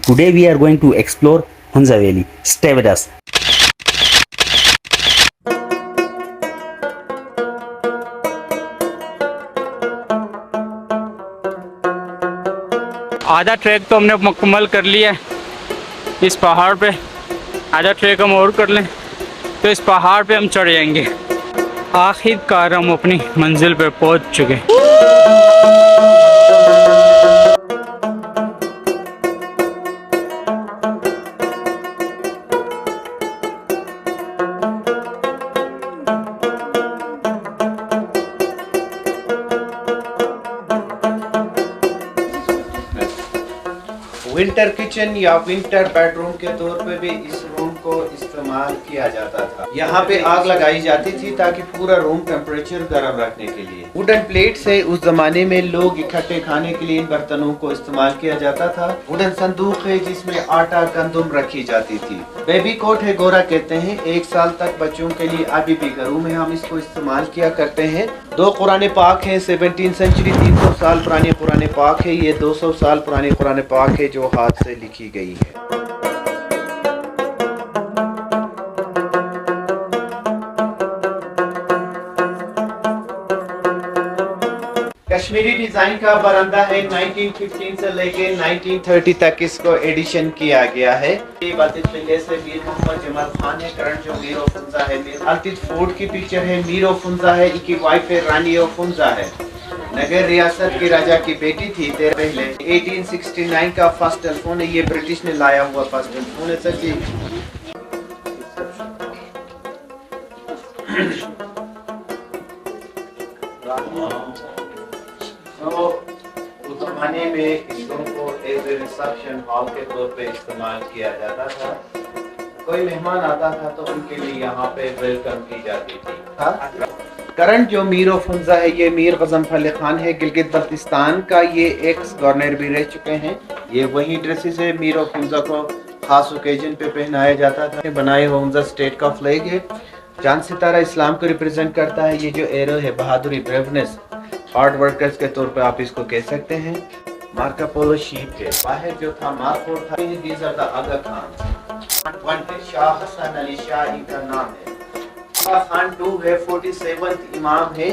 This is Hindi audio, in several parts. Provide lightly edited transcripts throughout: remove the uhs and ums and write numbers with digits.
Today we are going to explore Hunza Valley. Stay with us. आधा ट्रैक तो हमने मुकम्मल कर लिया है इस पहाड़ पे। आधा ट्रैक हम और कर लें तो इस पहाड़ पे हम चढ़ जाएंगे। आखिरकार हम अपनी मंजिल पे पहुंच चुके। विंटर किचन या विंटर बेडरूम के तौर पे भी इस रूम को इस्तेमाल किया जाता था। यहाँ पे आग लगाई जाती थी ताकि पूरा रूम टेम्परेचर गर्म रखने के लिए। वुडन प्लेट से उस जमाने में लोग इकट्ठे खाने के लिए इन बर्तनों को इस्तेमाल किया जाता था। वुडन संदूक है जिसमें आटा गंदुम रखी जाती थी। बेबी कोट है, गोरा कहते हैं। 1 साल तक बच्चों के लिए अभी भी घरों में हम इसको इस्तेमाल किया करते हैं। 2 कुरान पाक है, 17th सेंचुरी, 300 साल पुराने कुरान पाक है। ये 200 साल पुराने कुरान पाक है जो हाथ से लिखी गई है। कश्मीरी डिजाइन का बरामदा है। 1915 से लेके 1930 तक इसको एडिशन किया गया है। ये बातिल से मीर मोहम्मद जमाल खान है। करंट जो मीर ऑफ फुंजा है, अल्तिफ फोर्ट की पिक्चर है। मीर ऑफ फुंजा है, इनकी वाइफ है रानी ऑफ फुंजा है। नगर रियासत के राजा की बेटी थी। पहले 1869 का फर्स्ट टेलीफोन है। ये ब्रिटिश ने लाया हुआ फर्स्ट टेलीफोन है सर जी। तो उस जमाने में इस रूम को एज ए रिसेप्शन हॉल के तौर पे इस्तेमाल किया जाता था। कोई मेहमान आता था तो उनके लिए यहाँ पे वेलकम की जाती थी। करंट जो मीर ऑफ फुंजा है, ये मीर गजनफर अली खान है, गिलगित बल्तिस्तान का। ये एक्स गवर्नर भी रह चुके हैं। ये वही ड्रेसेस है मीर ऑफ फुंजा को खास ओकेजन पे पहनाया जाता था। बनाए हुए फुंजा स्टेट का फ्लैग है। चांद सितारा इस्लाम को रिप्रेजेंट करता है। ये जो एरो है, बहादुरी, ब्रेवनेस, हार्ड वर्कर्स के तौर पे आप इसको कह सकते हैं। मार्को पोलो शीप है। बाहर जो था मार्कोट था। दीज आर द आगा खान। 1 है शाह हसन अली शाह, इनका नाम है। आगा खान 2 है। 47th इमाम है,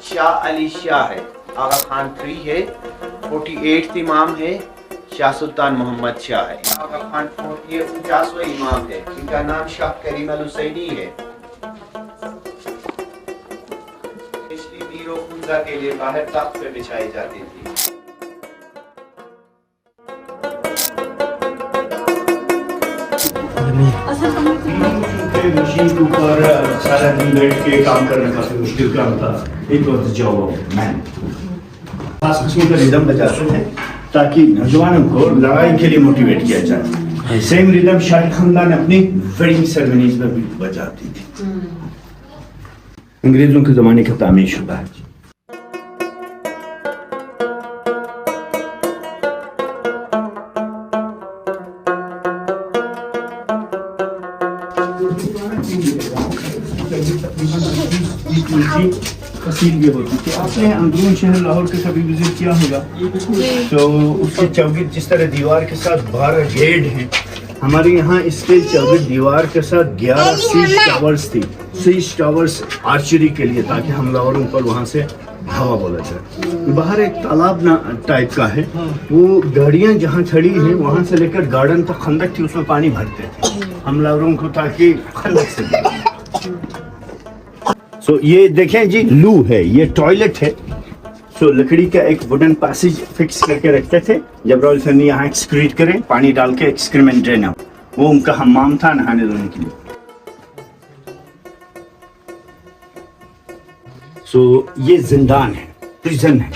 शाह अली शाह है। आगा खान 3 है। 48th इमाम है, शाह सुल्तान मोहम्मद शाह है। आगा खान 4 ये 49वां इमाम है। इनका नाम शाह करीम अल हुसैनी है। मीर ऑफ फुंजा के लिए बाहर तख्त पे बिछाई जाती थी। मशीन के ऊपर सारा दिन बैठ के काम करना काफी मुश्किल काम था। It was the job of man. खास किस्म का रिदम बजाते थे ताकि नौजवानों को लड़ाई के लिए मोटिवेट किया जाए। सेम रिदम शाही खानदान अपनी वेडिंग सेरेमनीज में भी बजाती थी। अंग्रेजों के जमाने का तामीर शुदा है। तस्वीर ये होती थी। आपने अंदरून शहर लाहौर के कभी विजिट किया होगा तो उसकी चौकीट जिस तरह दीवार के साथ 12 गेट हैं, हमारे यहाँ इसके चौकीट दीवार के साथ 11 सीज टावर्स थी। सीज टावर्स आर्चरी के लिए, ताकि हमलावरों पर वहाँ से हवा बोला जाए। बाहर एक तालाब ना टाइप का है। वो गाड़ियाँ जहाँ खड़ी हैं वहाँ से लेकर गार्डन तक खंदक थी, उसमें पानी भरते थे हमलावरों को ताकि खंदक से। सो ये देखें जी, लू है, ये टॉयलेट है। सो लकड़ी का एक वुडन पैसेज फिक्स करके रखते थे। जब रॉयल फैमिली यहाँ एक्सक्रीट करें, पानी डाल के एक्सक्रीमेंट ड्रेन, वो उनका हम्माम था नहाने धोने के लिए। सो ये जिंदान है, प्रिजन है।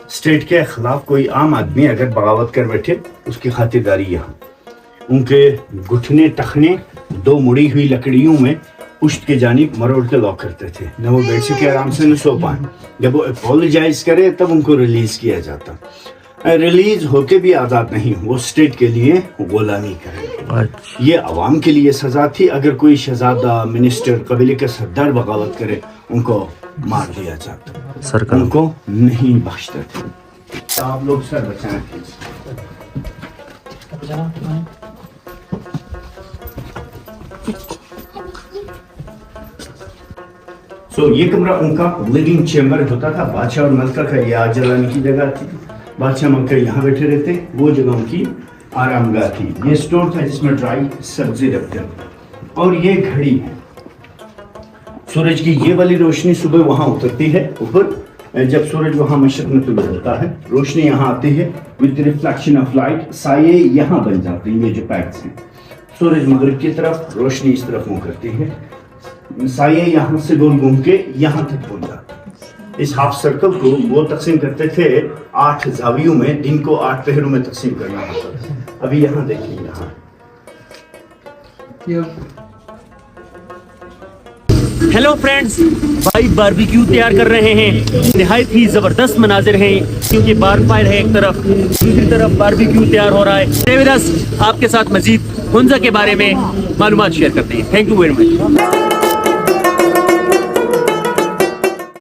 स्टेट के खिलाफ कोई आम आदमी अगर बगावत कर बैठे, उसकी खातिरदारी यहाँ। उनके घुटने टखने 2 मुड़ी हुई लकड़ियों में पुश्त के जानिब मरोड़ के लॉक करते थे, न वो बैठ सके आराम से, न सो पाए। जब वो अपोलोजाइज करे तब उनको रिलीज किया जाता। रिलीज होके भी आज़ाद नहीं, वो स्टेट के लिए गुलामी करे। ये अवाम के लिए सजा थी। अगर कोई शहजादा, मिनिस्टर, कबीले के सरदार बगावत करे, उनको मार दिया जाता, सरकार उनको नहीं बख्शते थे। आप लोग सर बचाएं। ये कमरा उनका लिविंग चेम्बर होता था। बादशाह और मलका का ये आग जलाने की जगह थी। बादशाह मलका यहाँ बैठे रहते, वो जगह उनकी आरामगाह थी। ये स्टोर था जिसमें ड्राई सब्जी रखते हैं। और ये घड़ी है। सूरज की ये वाली रोशनी सुबह वहां उतरती है ऊपर, जब सूरज वहां मशरक में तुलू होता है, रोशनी यहाँ आती है विद रिफ्लेक्शन ऑफ लाइट, साये यहाँ बन जाते हैं। ये जो पैक्स हैं, सूरज मगरिब की तरफ, रोशनी इस तरफ मुंह करती है, साये यहाँ से गोल घूम के यहाँ तक पहुंच जाते हैं। इस हाफ सर्कल को वो तकसीम करते थे 8 जावियों में, दिन को 8 पहरों में तकसीम करना होता था। अभी यहाँ देखिए, यहाँ हेलो फ्रेंड्स, भाई बारबेक्यू तैयार कर रहे हैं। निहायत ही ज़बरदस्त मनाजिर हैं, क्योंकि बार फायर है एक तरफ, दूसरी तरफ बारबेक्यू तैयार हो रहा है। स्टे विद अस, आपके साथ मजीद हुंजा के बारे में मालूमात शेयर करते हैं। Thank you very much.